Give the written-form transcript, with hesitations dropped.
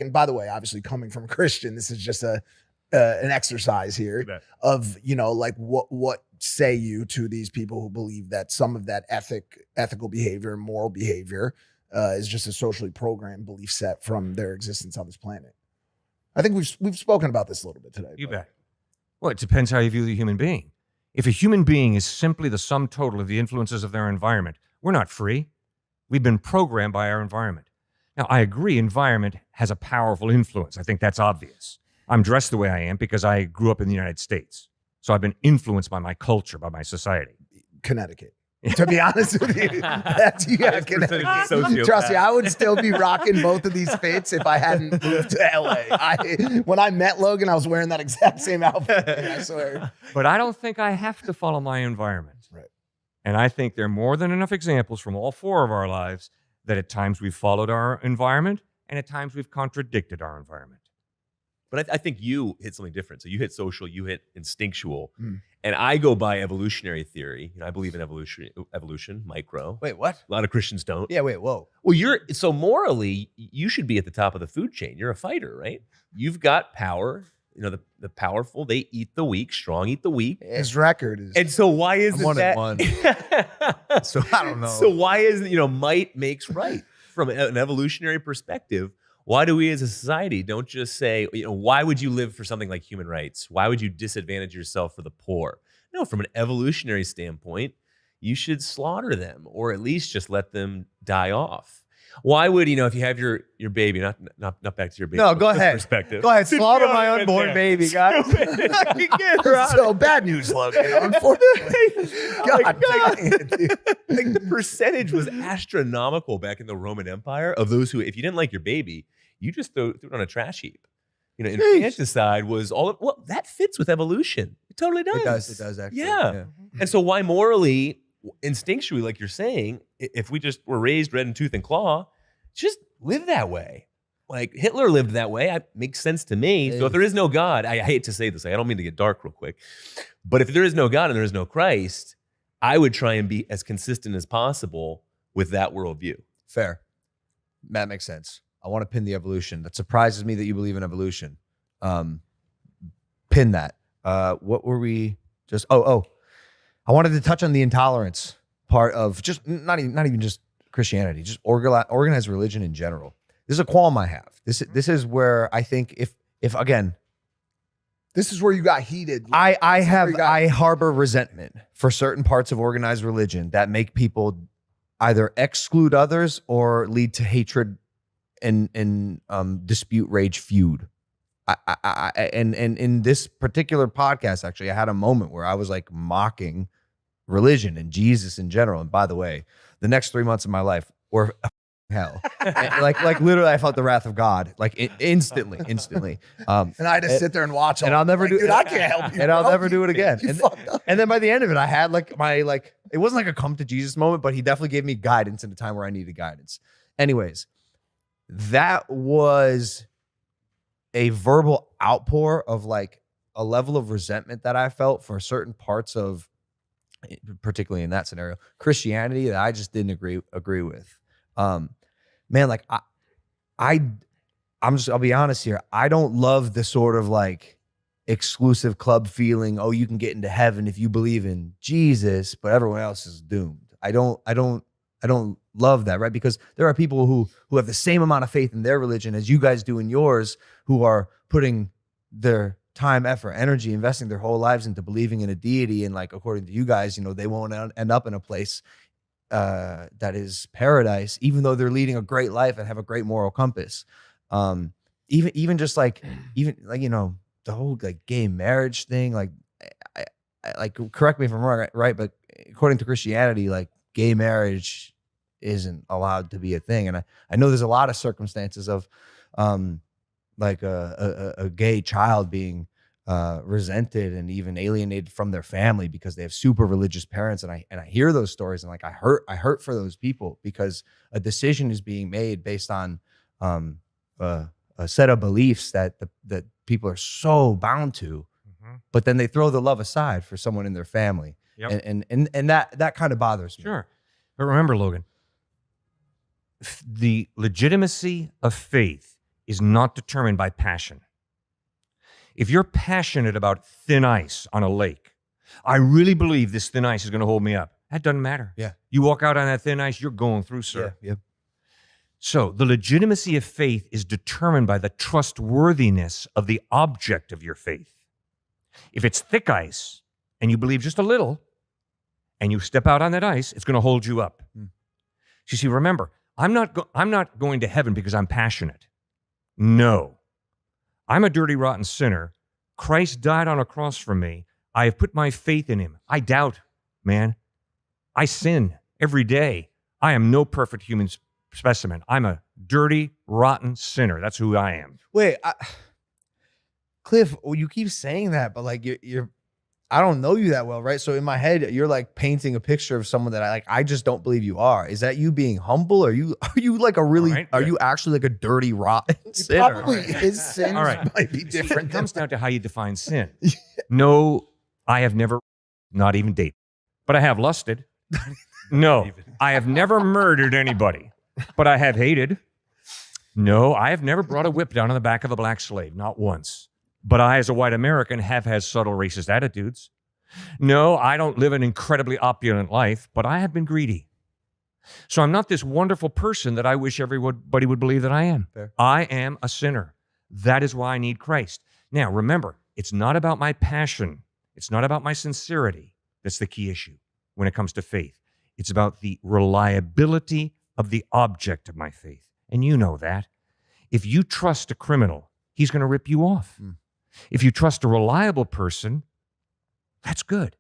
And by the way, obviously coming from a Christian, this is just an exercise here of, like what say you to these people who believe that some of that ethical behavior and moral behavior is just a socially programmed belief set from their existence on this planet. I think we've spoken about this a little bit today. You bet. Well, it depends how you view the human being. If a human being is simply the sum total of the influences of their environment, we're not free. We've been programmed by our environment. Now, I agree environment has a powerful influence. I think that's obvious. I'm dressed the way I am because I grew up in the United States. So I've been influenced by my culture, by my society. Connecticut. To be honest with you, Connecticut. Trust me, I would still be rocking both of these fits if I hadn't moved to LA. When I met Logan, I was wearing that exact same outfit, I swear. But I don't think I have to follow my environment. Right. And I think there are more than enough examples from all 4 of our lives that at times we've followed our environment and at times we've contradicted our environment. But I think you hit something different. So you hit social, you hit instinctual. And I go by evolutionary theory. I believe in evolution, micro. Wait, what? A lot of Christians don't. Yeah, wait, whoa. Well, so morally, you should be at the top of the food chain. You're a fighter, right? You've got power. The powerful, they eat the weak. Strong eat the weak. His record is. And so why isn't that? 1-1. So I don't know. So why isn't, might makes right from an evolutionary perspective? Why do we as a society don't just say, why would you live for something like human rights? Why would you disadvantage yourself for the poor? No, from an evolutionary standpoint, you should slaughter them or at least just let them die off. Why would, if you have your baby, not back to your baby. No, go ahead. Perspective. Go ahead, slaughter my unborn baby, guys. So bad news, Logan. Unfortunately. God. The percentage was astronomical back in the Roman Empire of those who, if you didn't like your baby, you just threw it on a trash heap. Infanticide was well, that fits with evolution. It totally does. It does actually. Yeah. And so why morally, instinctually, like you're saying, if we just were raised red in tooth and claw, just live that way. Like Hitler lived that way. It makes sense to me. So if there is no God, I hate to say this, I don't mean to get dark real quick, but if there is no God and there is no Christ, I would try and be as consistent as possible with that worldview. Fair. That makes sense. I want to pin the evolution. That surprises me that you believe in evolution. Pin that. What were we just? I wanted to touch on the intolerance part of just not even just Christianity, just organized religion in general. This is a qualm I have. This is where I think if again, this is where you got heated. I harbor resentment for certain parts of organized religion that make people either exclude others or lead to hatred and dispute, rage, feud. And in this particular podcast, actually, I had a moment where I was like mocking religion and Jesus in general. And by the way, the next 3 months of my life were hell. like literally, I felt the wrath of God like instantly. And I just sit there and watch. And I'll never do. Dude, I can't help you. And I'll never do it again. And then by the end of it, I had like it wasn't like a come to Jesus moment, but he definitely gave me guidance in a time where I needed guidance. Anyways, that was a verbal outpour of like a level of resentment that I felt for certain parts of, particularly in that scenario, Christianity that I just didn't agree with. Man, like I'll be honest here. I don't love the sort of like exclusive club feeling. Oh, you can get into heaven if you believe in Jesus, but everyone else is doomed. I don't love that, right? Because there are people who have the same amount of faith in their religion as you guys do in yours, who are putting their time, effort, energy, investing their whole lives into believing in a deity. And like, according to you guys, they won't end up in a place that is paradise, even though they're leading a great life and have a great moral compass. Even just like, the whole like gay marriage thing, like, I correct me if I'm wrong, right? But according to Christianity, like gay marriage isn't allowed to be a thing. And I know there's a lot of circumstances of like a gay child being resented and even alienated from their family because they have super religious parents. And I hear those stories and like I hurt for those people because a decision is being made based on a set of beliefs that people are so bound to, but then they throw the love aside for someone in their family. Yep. And that kind of bothers me. Sure. But remember, Logan, the legitimacy of faith is not determined by passion. If you're passionate about thin ice on a lake, I really believe this thin ice is going to hold me up. That doesn't matter. Yeah. You walk out on that thin ice, you're going through, sir. Yeah. So the legitimacy of faith is determined by the trustworthiness of the object of your faith. If it's thick ice and you believe just a little and you step out on that ice, it's going to hold you up. You see, remember, I'm not going to heaven because I'm passionate. No. I'm a dirty, rotten sinner. Christ died on a cross for me. I have put my faith in him. I doubt, man. I sin every day. I am no perfect human specimen. I'm a dirty, rotten sinner. That's who I am. Wait, Cliff, you keep saying that, but like you're I don't know you that well, right? So in my head, you're like painting a picture of someone that I just don't believe you are. Is that you being humble? Are you like a really, right, are you actually like a dirty, rotten sinner? Probably his sins All right. might be different. It comes down to how you define sin. No, I have never, not even dated, but I have lusted. No, I have never murdered anybody, but I have hated. No, I have never brought a whip down on the back of a black slave, not once. But I, as a white American, have had subtle racist attitudes. No, I don't live an incredibly opulent life, but I have been greedy. So I'm not this wonderful person that I wish everybody would believe that I am. Fair. I am a sinner. That is why I need Christ. Now, remember, it's not about my passion. It's not about my sincerity. That's the key issue when it comes to faith. It's about the reliability of the object of my faith. And you know that. If you trust a criminal, he's going to rip you off. If you trust a reliable person, that's good.